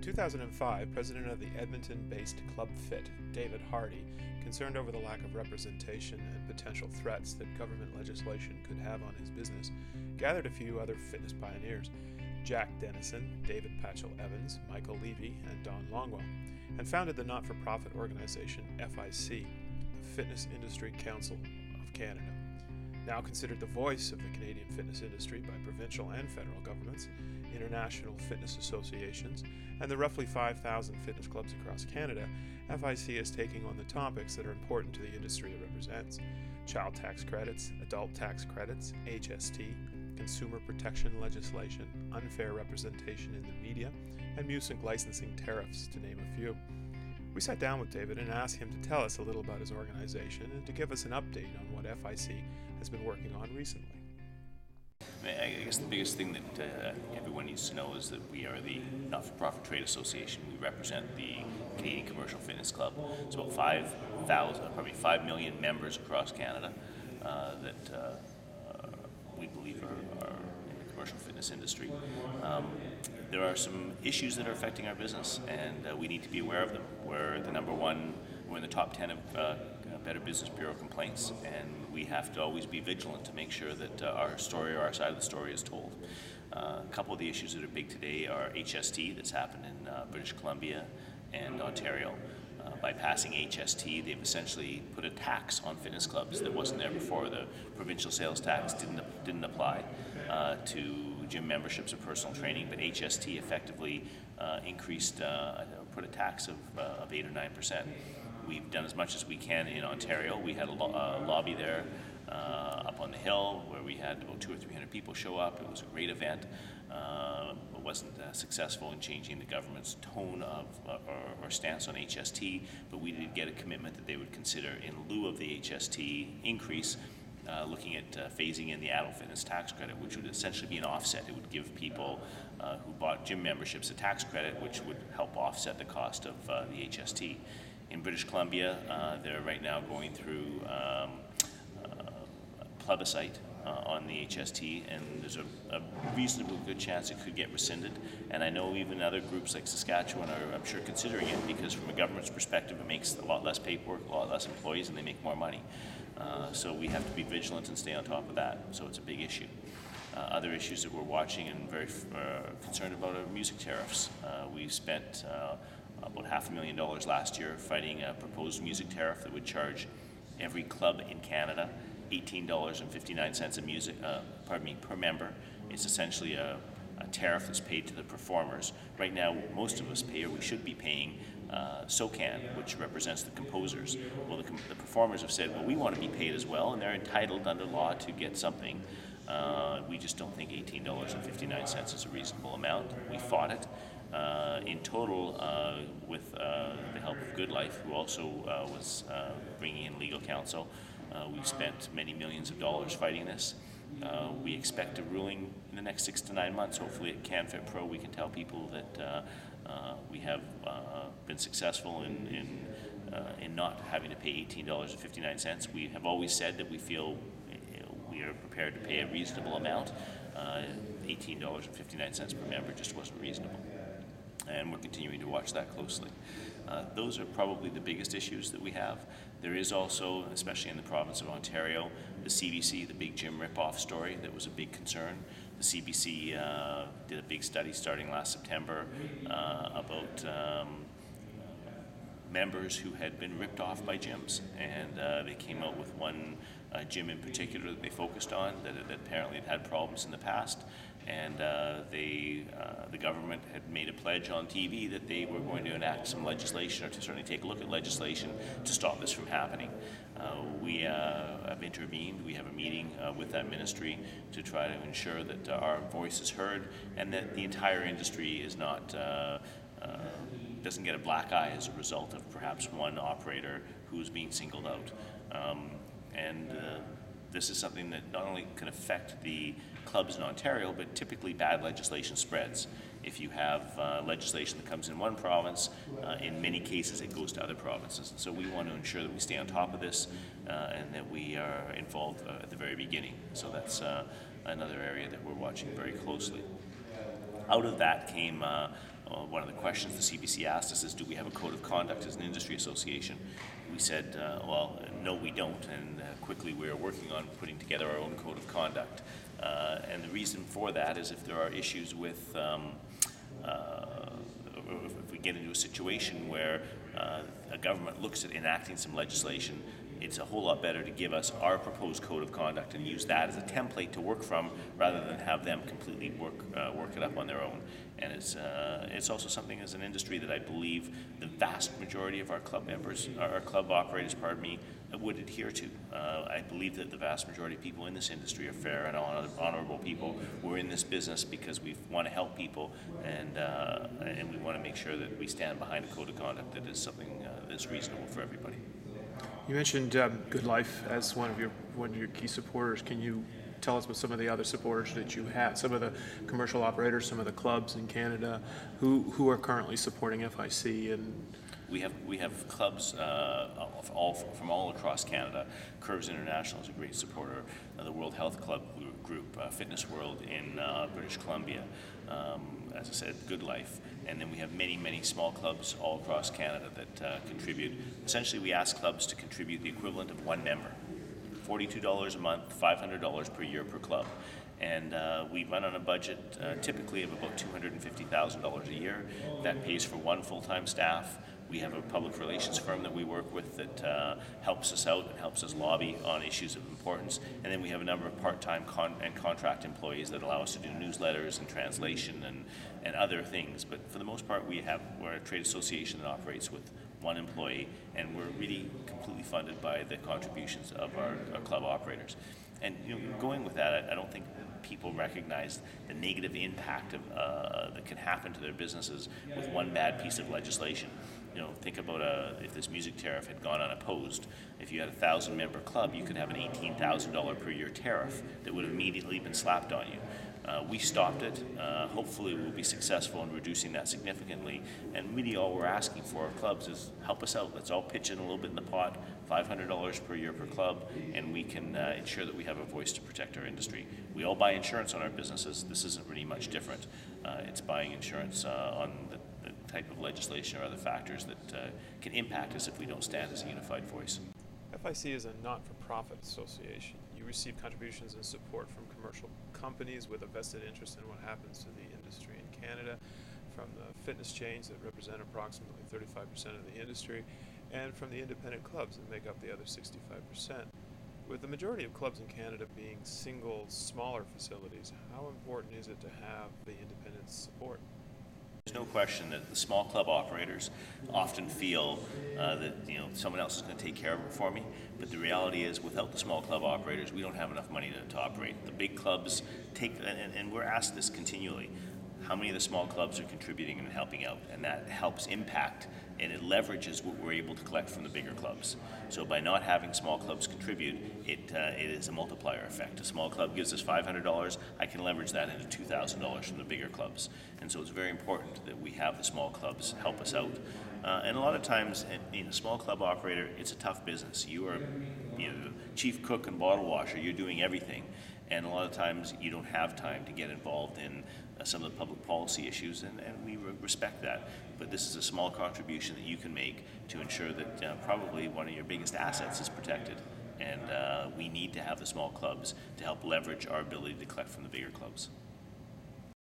2005, president of the Edmonton-based Club Fit, David Hardy, concerned over the lack of representation and potential threats that government legislation could have on his business, gathered a few other fitness pioneers, Jack Dennison, David Patchell-Evans, Michael Levy, and Don Longwell, and founded the not-for-profit organization FIC, the Fitness Industry Council of Canada. Now considered the voice of the Canadian fitness industry by provincial and federal governments, international fitness associations, and the roughly 5,000 fitness clubs across Canada, FIC is taking on the topics that are important to the industry it represents: child tax credits, adult tax credits, HST, consumer protection legislation, unfair representation in the media, and music licensing tariffs, to name a few. We sat down with David and asked him to tell us a little about his organization and to give us an update on what FIC has been working on recently. I guess the biggest thing that everyone needs to know is that we are the not-for-profit trade association. We represent the Canadian Commercial Fitness Club. It's about 5 million members across Canada that we believe are in the commercial fitness industry. There are some issues that are affecting our business, and we need to be aware of them. We're in the top 10 of Better Business Bureau complaints, and we have to always be vigilant to make sure that our story or our side of the story is told. A couple of the issues that are big today are HST that's happened in British Columbia and Ontario. By passing HST, they've essentially put a tax on fitness clubs that wasn't there before. The provincial sales tax didn't apply to gym memberships or personal training, but HST effectively put a tax of 8 or 9%. We've done as much as we can in Ontario. We had a lobby there up on the hill where we had about 200 or 300 people show up. It was a great event. It wasn't successful in changing the government's tone of or stance on HST, but we did get a commitment that they would consider, in lieu of the HST increase, looking at phasing in the adult fitness tax credit, which would essentially be an offset. It would give people who bought gym memberships a tax credit, which would help offset the cost of the HST. In British Columbia, they're right now going through a plebiscite on the HST, and there's a reasonably good chance it could get rescinded. And I know even other groups like Saskatchewan are, I'm sure, considering it, because from a government's perspective, it makes a lot less paperwork, a lot less employees, and they make more money. So we have to be vigilant and stay on top of that. So it's a big issue. Other issues that we're watching and very concerned about are music tariffs. We spent about $500,000 last year fighting a proposed music tariff that would charge every club in Canada $18.59 per member. It's essentially a tariff that's paid to the performers. Right now, most of us pay, or we should be paying, SOCAN, which represents the composers. Well, the performers have said, well, we want to be paid as well, and they're entitled under law to get something. We just don't think $18.59 is a reasonable amount. We fought it. In total, with the help of Good Life, who also was bringing in legal counsel, we spent many millions of dollars fighting this. We expect a ruling in the next 6 to 9 months. Hopefully at CanFit Pro we can tell people that we have been successful in not having to pay $18.59. We have always said that we feel we are prepared to pay a reasonable amount. $18.59 per member just wasn't reasonable, and we're continuing to watch that closely. Those are probably the biggest issues that we have. There is also, especially in the province of Ontario, the CBC, the big gym rip-off story that was a big concern. The CBC did a big study starting last September about members who had been ripped off by gyms, and they came out with one gym in particular that they focused on that apparently had problems in the past. And the government had made a pledge on TV that they were going to enact some legislation, or to certainly take a look at legislation to stop this from happening. We have intervened. We have a meeting with that ministry to try to ensure that our voice is heard, and that the entire industry is not doesn't get a black eye as a result of perhaps one operator who's being singled out. This is something that not only can affect the clubs in Ontario, but typically bad legislation spreads. If you have legislation that comes in one province, in many cases it goes to other provinces. And so we want to ensure that we stay on top of this and that we are involved at the very beginning. So that's another area that we're watching very closely. Out of that came one of the questions the CBC asked us is, do we have a code of conduct as an industry association? We said, well, no, we don't, and quickly we are working on putting together our own code of conduct. And the reason for that is if there are issues with, if we get into a situation where a government looks at enacting some legislation, it's a whole lot better to give us our proposed code of conduct and use that as a template to work from rather than have them completely work it up on their own. And it's also something as an industry that I believe the vast majority of our club members, our club operators, would adhere to. I believe that the vast majority of people in this industry are fair and honorable people. We're in this business because we want to help people, and we want to make sure that we stand behind a code of conduct that is something that's reasonable for everybody. You mentioned Good Life as one of your key supporters. Can you tell us about some of the other supporters that you have? Some of the commercial operators, some of the clubs in Canada, who are currently supporting FIC and. We have clubs from all across Canada. Curves International is a great supporter. The World Health Club group, Fitness World in British Columbia. As I said, Good Life. And then we have many, many small clubs all across Canada that contribute. Essentially, we ask clubs to contribute the equivalent of one member. $42 a month, $500 per year per club. And we run on a budget typically of about $250,000 a year. That pays for one full-time staff. We have a public relations firm that we work with that helps us out and helps us lobby on issues of importance. And then we have a number of part-time and contract employees that allow us to do newsletters and translation and other things. But for the most part, we're a trade association that operates with one employee, and we're really completely funded by the contributions of our club operators. And going with that, I don't think people recognize the negative impact that can happen to their businesses with one bad piece of legislation. Think about if this music tariff had gone unopposed. If you had a 1,000-member club, you could have an $18,000 per year tariff that would have immediately been slapped on you. We stopped it. Hopefully we'll be successful in reducing that significantly. And really all we're asking for our clubs is help us out. Let's all pitch in a little bit in the pot, $500 per year per club, and we can ensure that we have a voice to protect our industry. We all buy insurance on our businesses. This isn't really much different. It's buying insurance on the type of legislation or other factors that can impact us if we don't stand as a unified voice. FIC is a not-for-profit association. You receive contributions and support from commercial companies with a vested interest in what happens to the industry in Canada, from the fitness chains that represent approximately 35% of the industry, and from the independent clubs that make up the other 65%. With the majority of clubs in Canada being single, smaller facilities, how important is it to have the independent support? There's no question that the small club operators often feel that someone else is going to take care of it for me. But the reality is, without the small club operators, we don't have enough money to operate. The big clubs take, and we're asked this continually, how many of the small clubs are contributing and helping out, and that helps impact and it leverages what we're able to collect from the bigger clubs. So by not having small clubs contribute, it is a multiplier effect. A small club gives us $500, I can leverage that into $2,000 from the bigger clubs. And so it's very important that we have the small clubs help us out. And a lot of times, being a small club operator, it's a tough business. You are chief cook and bottle washer, you're doing everything. And a lot of times you don't have time to get involved in some of the public policy issues, and we respect that. But this is a small contribution that you can make to ensure that probably one of your biggest assets is protected. And we need to have the small clubs to help leverage our ability to collect from the bigger clubs.